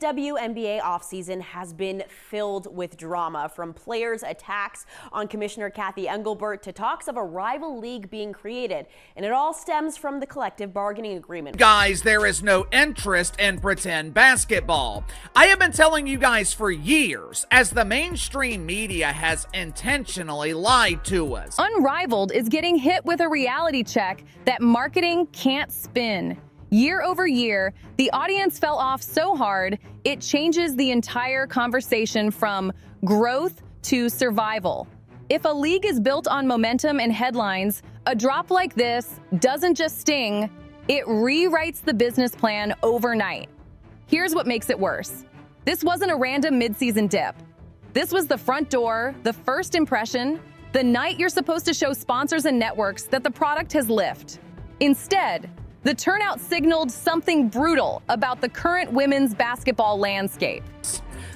WNBA offseason has been filled with drama, from players' attacks on Commissioner Kathy Engelbert to talks of a rival league being created, and it all stems from the collective bargaining agreement. Guys, there is no interest in pretend basketball. I have been telling you guys for years, as the mainstream media has intentionally lied to us. Unrivaled is getting hit with a reality check that marketing can't spin. Year over year, the audience fell off so hard, it changes the entire conversation from growth to survival. If a league is built on momentum and headlines, a drop like this doesn't just sting, it rewrites the business plan overnight. Here's what makes it worse. This wasn't a random mid-season dip. This was the front door, the first impression, the night you're supposed to show sponsors and networks that the product has lifted. Instead, the turnout signaled something brutal about the current women's basketball landscape.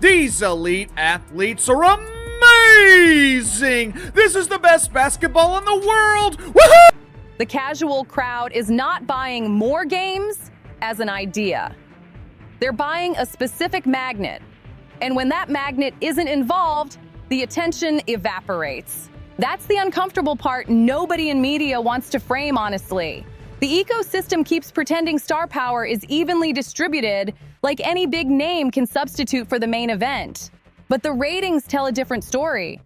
These elite athletes are amazing! This is the best basketball in the world! Woohoo! The casual crowd is not buying more games as an idea. They're buying a specific magnet. And when that magnet isn't involved, the attention evaporates. That's the uncomfortable part nobody in media wants to frame, honestly. The ecosystem keeps pretending star power is evenly distributed, like any big name can substitute for the main event. But the ratings tell a different story.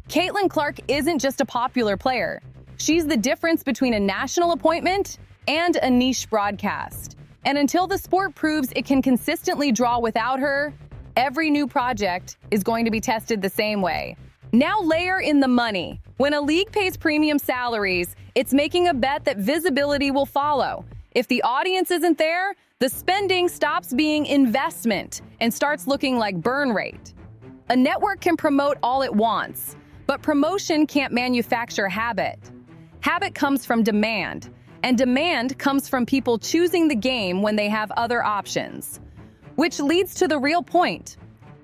Caitlin Clark isn't just a popular player. She's the difference between a national appointment and a niche broadcast. And until the sport proves it can consistently draw without her, every new project is going to be tested the same way. Now layer in the money. When a league pays premium salaries, it's making a bet that visibility will follow. If the audience isn't there, the spending stops being investment and starts looking like burn rate. A network can promote all it wants, but promotion can't manufacture habit. Habit comes from demand, and demand comes from people choosing the game when they have other options. Which leads to the real point.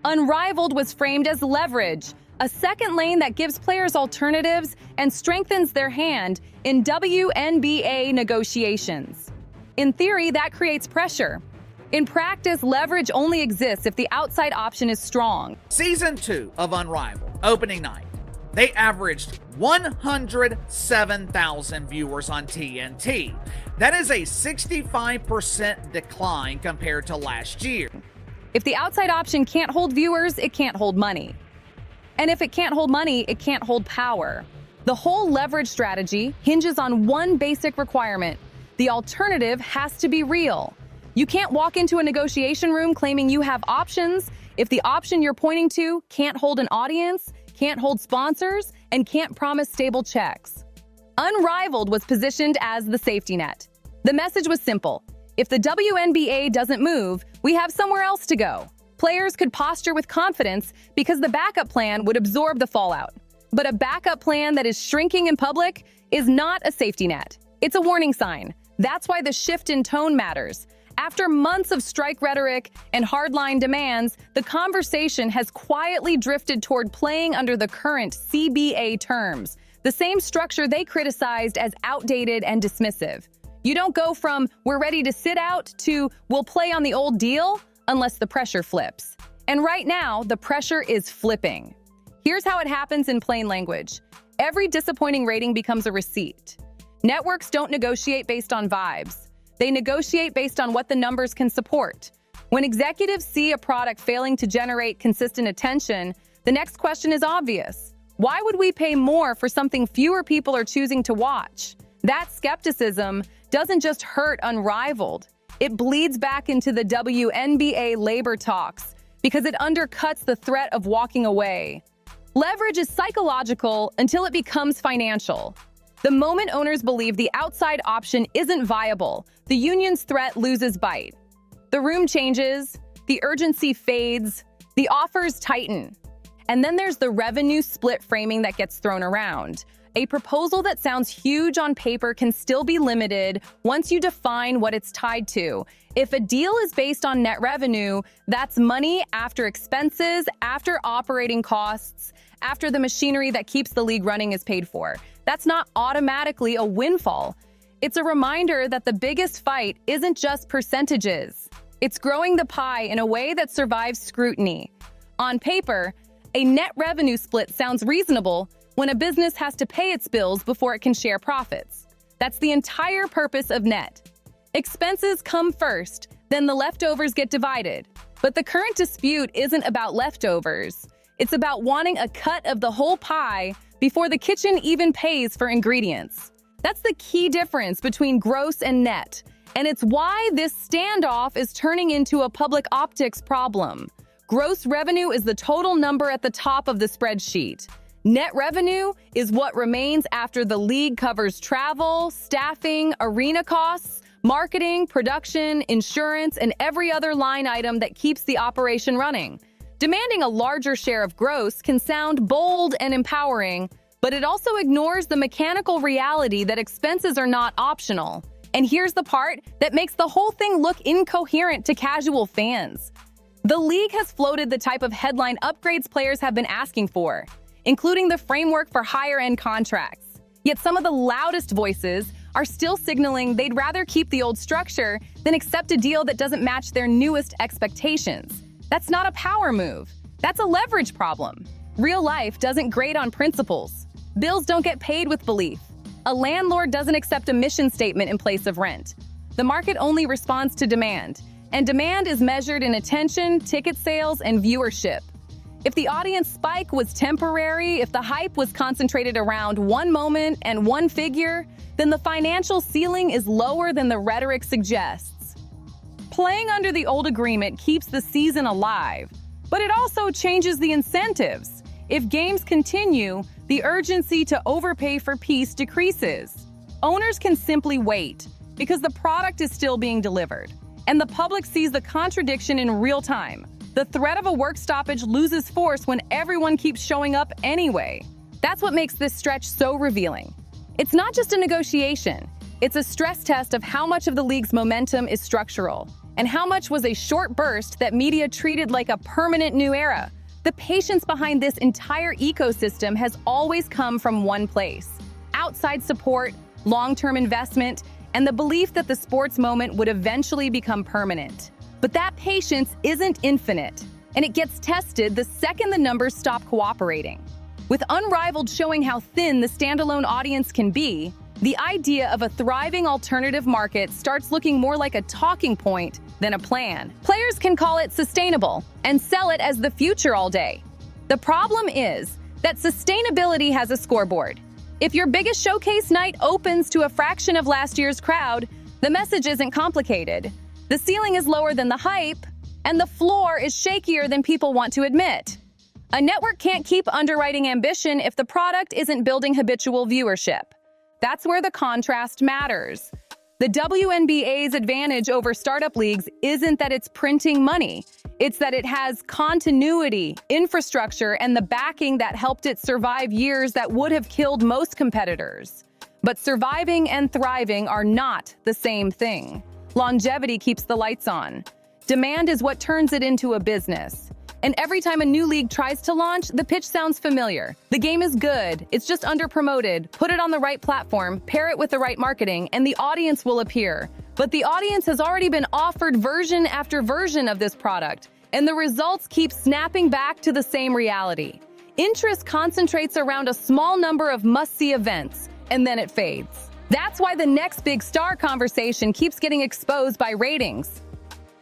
Unrivaled was framed as leverage, a second lane that gives players alternatives and strengthens their hand in WNBA negotiations. In theory, that creates pressure. In practice, leverage only exists if the outside option is strong. Season 2 of Unrivaled, opening night. They averaged 107,000 viewers on TNT. That is a 65% decline compared to last year. If the outside option can't hold viewers, it can't hold money. And if it can't hold money, it can't hold power. The whole leverage strategy hinges on one basic requirement. The alternative has to be real. You can't walk into a negotiation room claiming you have options if the option you're pointing to can't hold an audience, can't hold sponsors, and can't promise stable checks. Unrivaled was positioned as the safety net. The message was simple. If the WNBA doesn't move, we have somewhere else to go. Players could posture with confidence because the backup plan would absorb the fallout. But a backup plan that is shrinking in public is not a safety net. It's a warning sign. That's why the shift in tone matters. After months of strike rhetoric and hardline demands, the conversation has quietly drifted toward playing under the current CBA terms, the same structure they criticized as outdated and dismissive. You don't go from "we're ready to sit out" to "we'll play on the old deal" unless the pressure flips. And right now, the pressure is flipping. Here's how it happens in plain language. Every disappointing rating becomes a receipt. Networks don't negotiate based on vibes. They negotiate based on what the numbers can support. When executives see a product failing to generate consistent attention, the next question is obvious. Why would we pay more for something fewer people are choosing to watch? That skepticism doesn't just hurt Unrivaled. It bleeds back into the WNBA labor talks because it undercuts the threat of walking away. Leverage is psychological until it becomes financial. The moment owners believe the outside option isn't viable, the union's threat loses bite. The room changes, the urgency fades, the offers tighten. And then there's the revenue split framing that gets thrown around. A proposal that sounds huge on paper can still be limited once you define what it's tied to. If a deal is based on net revenue, that's money after expenses, after operating costs, after the machinery that keeps the league running is paid for. That's not automatically a windfall. It's a reminder that the biggest fight isn't just percentages. It's growing the pie in a way that survives scrutiny. On paper, a net revenue split sounds reasonable when a business has to pay its bills before it can share profits. That's the entire purpose of net. Expenses come first, then the leftovers get divided. But the current dispute isn't about leftovers. It's about wanting a cut of the whole pie before the kitchen even pays for ingredients. That's the key difference between gross and net. And it's why this standoff is turning into a public optics problem. Gross revenue is the total number at the top of the spreadsheet. Net revenue is what remains after the league covers travel, staffing, arena costs, marketing, production, insurance, and every other line item that keeps the operation running. Demanding a larger share of gross can sound bold and empowering, but it also ignores the mechanical reality that expenses are not optional. And here's the part that makes the whole thing look incoherent to casual fans. The league has floated the type of headline upgrades players have been asking for, including the framework for higher-end contracts. Yet some of the loudest voices are still signaling they'd rather keep the old structure than accept a deal that doesn't match their newest expectations. That's not a power move. That's a leverage problem. Real life doesn't grade on principles. Bills don't get paid with belief. A landlord doesn't accept a mission statement in place of rent. The market only responds to demand, and demand is measured in attention, ticket sales, and viewership. If the audience spike was temporary, if the hype was concentrated around one moment and one figure, then the financial ceiling is lower than the rhetoric suggests. Playing under the old agreement keeps the season alive, but it also changes the incentives. If games continue, the urgency to overpay for peace decreases. Owners can simply wait because the product is still being delivered, and the public sees the contradiction in real time. The threat of a work stoppage loses force when everyone keeps showing up anyway. That's what makes this stretch so revealing. It's not just a negotiation. It's a stress test of how much of the league's momentum is structural and how much was a short burst that media treated like a permanent new era. The patience behind this entire ecosystem has always come from one place: outside support, long-term investment, and the belief that the sports moment would eventually become permanent. But that patience isn't infinite, and it gets tested the second the numbers stop cooperating. With Unrivaled showing how thin the standalone audience can be, the idea of a thriving alternative market starts looking more like a talking point than a plan. Players can call it sustainable and sell it as the future all day. The problem is that sustainability has a scoreboard. If your biggest showcase night opens to a fraction of last year's crowd, the message isn't complicated. The ceiling is lower than the hype, and the floor is shakier than people want to admit. A network can't keep underwriting ambition if the product isn't building habitual viewership. That's where the contrast matters. The WNBA's advantage over startup leagues isn't that it's printing money. It's that it has continuity, infrastructure, and the backing that helped it survive years that would have killed most competitors. But surviving and thriving are not the same thing. Longevity keeps the lights on. Demand is what turns it into a business. And every time a new league tries to launch, the pitch sounds familiar. The game is good, it's just under-promoted. Put it on the right platform, pair it with the right marketing, and the audience will appear. But the audience has already been offered version after version of this product, and the results keep snapping back to the same reality. Interest concentrates around a small number of must-see events, and then it fades. That's why the next big star conversation keeps getting exposed by ratings.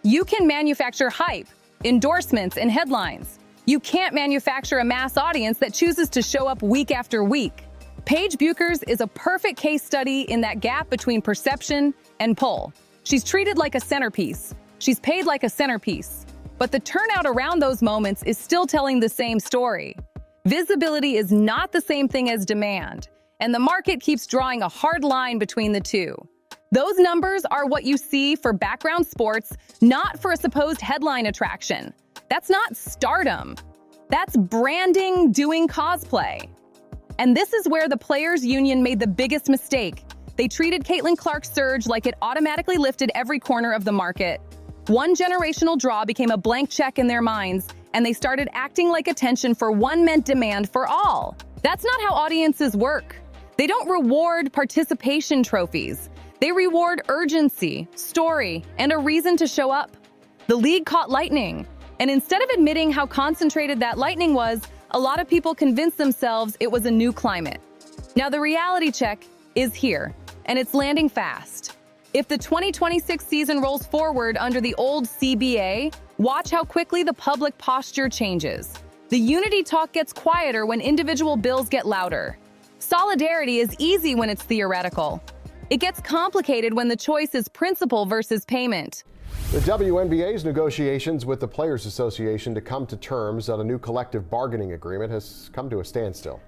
You can manufacture hype, endorsements, and headlines. You can't manufacture a mass audience that chooses to show up week after week. Paige Buchers is a perfect case study in that gap between perception and pull. She's treated like a centerpiece. She's paid like a centerpiece. But the turnout around those moments is still telling the same story. Visibility is not the same thing as demand, and the market keeps drawing a hard line between the two. Those numbers are what you see for background sports, not for a supposed headline attraction. That's not stardom. That's branding doing cosplay. And this is where the Players Union made the biggest mistake. They treated Caitlin Clark's surge like it automatically lifted every corner of the market. One generational draw became a blank check in their minds, and they started acting like attention for one meant demand for all. That's not how audiences work. They don't reward participation trophies. They reward urgency, story, and a reason to show up. The league caught lightning, and instead of admitting how concentrated that lightning was, a lot of people convinced themselves it was a new climate. Now the reality check is here, and it's landing fast. If the 2026 season rolls forward under the old CBA, watch how quickly the public posture changes. The unity talk gets quieter when individual bills get louder. Solidarity is easy when it's theoretical. It gets complicated when the choice is principle versus payment. The WNBA's negotiations with the Players Association to come to terms on a new collective bargaining agreement has come to a standstill.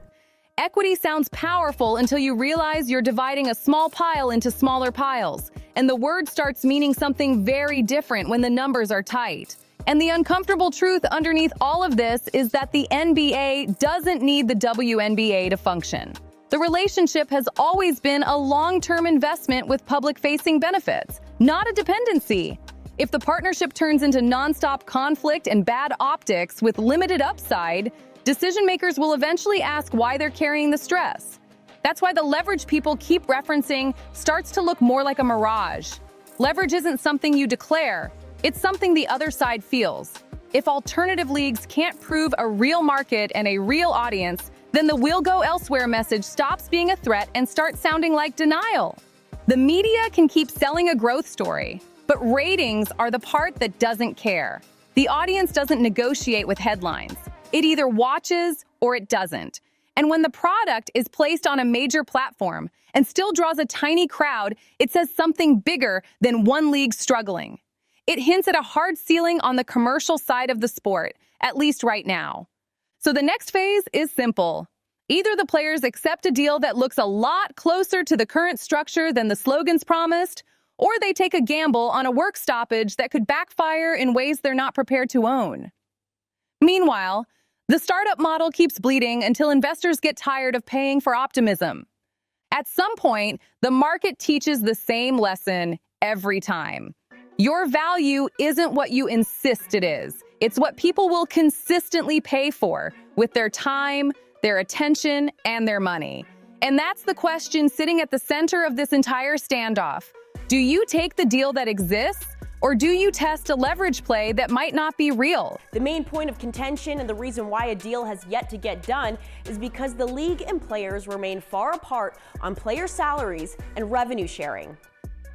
Equity sounds powerful until you realize you're dividing a small pile into smaller piles, and the word starts meaning something very different when the numbers are tight. And the uncomfortable truth underneath all of this is that the NBA doesn't need the WNBA to function. The relationship has always been a long-term investment with public-facing benefits, not a dependency. If the partnership turns into nonstop conflict and bad optics with limited upside, decision-makers will eventually ask why they're carrying the stress. That's why the leverage people keep referencing starts to look more like a mirage. Leverage isn't something you declare, it's something the other side feels. If alternative leagues can't prove a real market and a real audience, then the "we'll go elsewhere" message stops being a threat and starts sounding like denial. The media can keep selling a growth story, but ratings are the part that doesn't care. The audience doesn't negotiate with headlines. It either watches or it doesn't. And when the product is placed on a major platform and still draws a tiny crowd, it says something bigger than one league struggling. It hints at a hard ceiling on the commercial side of the sport, at least right now. So the next phase is simple. Either the players accept a deal that looks a lot closer to the current structure than the slogans promised, or they take a gamble on a work stoppage that could backfire in ways they're not prepared to own. Meanwhile, the startup model keeps bleeding until investors get tired of paying for optimism. At some point, the market teaches the same lesson every time. Your value isn't what you insist it is. It's what people will consistently pay for with their time, their attention, and their money. And that's the question sitting at the center of this entire standoff. Do you take the deal that exists, or do you test a leverage play that might not be real? The main point of contention and the reason why a deal has yet to get done is because the league and players remain far apart on player salaries and revenue sharing.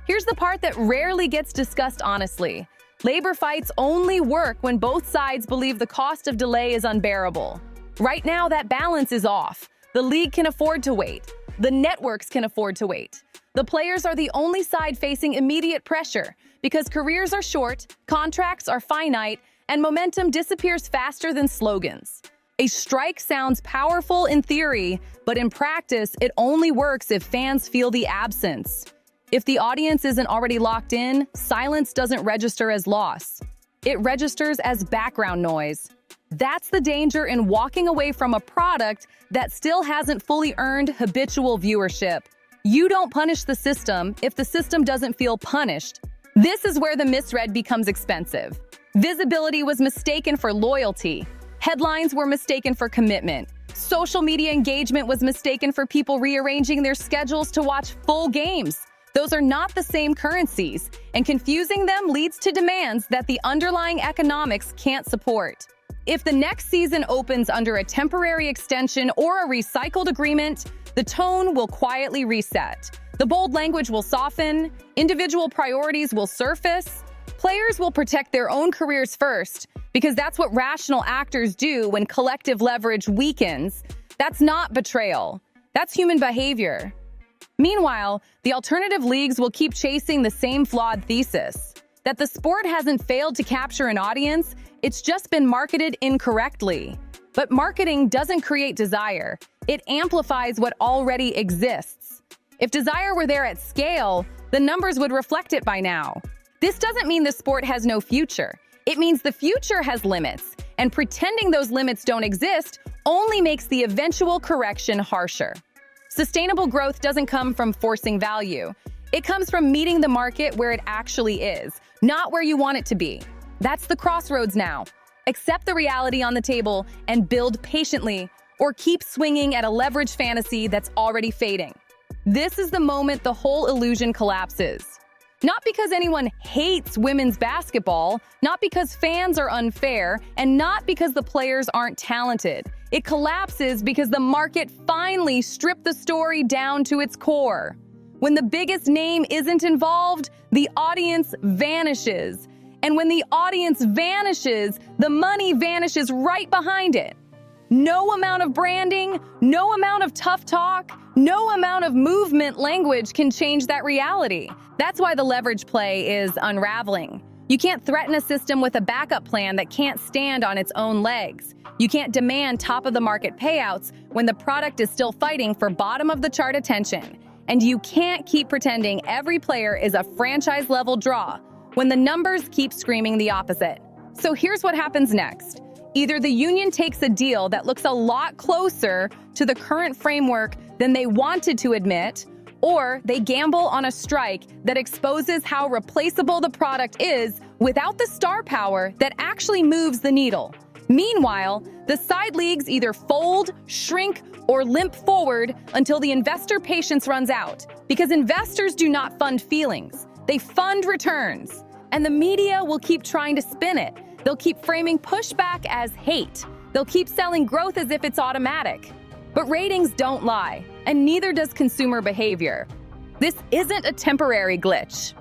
Here's the part that rarely gets discussed honestly. Labor fights only work when both sides believe the cost of delay is unbearable. Right now, that balance is off. The league can afford to wait. The networks can afford to wait. The players are the only side facing immediate pressure because careers are short, contracts are finite, and momentum disappears faster than slogans. A strike sounds powerful in theory, but in practice, it only works if fans feel the absence. If the audience isn't already locked in, silence doesn't register as loss. It registers as background noise. That's the danger in walking away from a product that still hasn't fully earned habitual viewership. You don't punish the system if the system doesn't feel punished. This is where the misread becomes expensive. Visibility was mistaken for loyalty. Headlines were mistaken for commitment. Social media engagement was mistaken for people rearranging their schedules to watch full games. Those are not the same currencies, and confusing them leads to demands that the underlying economics can't support. If the next season opens under a temporary extension or a recycled agreement, the tone will quietly reset. The bold language will soften, individual priorities will surface, players will protect their own careers first, because that's what rational actors do when collective leverage weakens. That's not betrayal. That's human behavior. Meanwhile, the alternative leagues will keep chasing the same flawed thesis, that the sport hasn't failed to capture an audience, it's just been marketed incorrectly. But marketing doesn't create desire, it amplifies what already exists. If desire were there at scale, the numbers would reflect it by now. This doesn't mean the sport has no future. It means the future has limits, and pretending those limits don't exist only makes the eventual correction harsher. Sustainable growth doesn't come from forcing value. It comes from meeting the market where it actually is, not where you want it to be. That's the crossroads now. Accept the reality on the table and build patiently, or keep swinging at a leverage fantasy that's already fading. This is the moment the whole illusion collapses. Not because anyone hates women's basketball, not because fans are unfair, and not because the players aren't talented. It collapses because the market finally stripped the story down to its core. When the biggest name isn't involved, the audience vanishes. And when the audience vanishes, the money vanishes right behind it. No amount of branding, no amount of tough talk, no amount of movement language can change that reality. That's why the leverage play is unraveling. You can't threaten a system with a backup plan that can't stand on its own legs. You can't demand top-of-the-market payouts when the product is still fighting for bottom-of-the-chart attention. And you can't keep pretending every player is a franchise-level draw when the numbers keep screaming the opposite. So here's what happens next. Either the union takes a deal that looks a lot closer to the current framework than they wanted to admit, or they gamble on a strike that exposes how replaceable the product is without the star power that actually moves the needle. Meanwhile, the side leagues either fold, shrink, or limp forward until the investor patience runs out. Because investors do not fund feelings, they fund returns. And the media will keep trying to spin it. They'll keep framing pushback as hate. They'll keep selling growth as if it's automatic. But ratings don't lie, and neither does consumer behavior. This isn't a temporary glitch.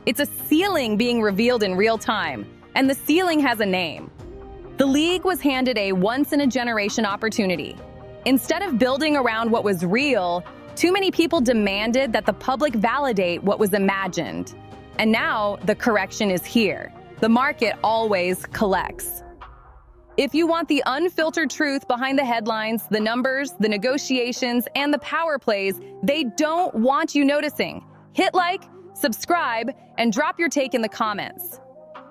It's a ceiling being revealed in real time, and the ceiling has a name. The league was handed a once-in-a-generation opportunity. Instead of building around what was real, too many people demanded that the public validate what was imagined. And now the correction is here. The market always collects. If you want the unfiltered truth behind the headlines, the numbers, the negotiations, and the power plays, they don't want you noticing. Hit like, subscribe, and drop your take in the comments.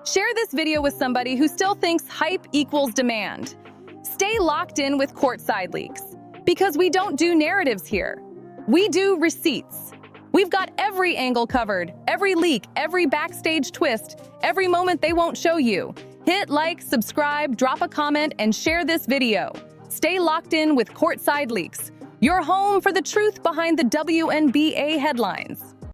Share this video with somebody who still thinks hype equals demand. Stay locked in with Courtside Leaks, because we don't do narratives here. We do receipts. We've got every angle covered, every leak, every backstage twist, every moment they won't show you. Hit like, subscribe, drop a comment, and share this video. Stay locked in with Courtside Leaks, your home for the truth behind the WNBA headlines.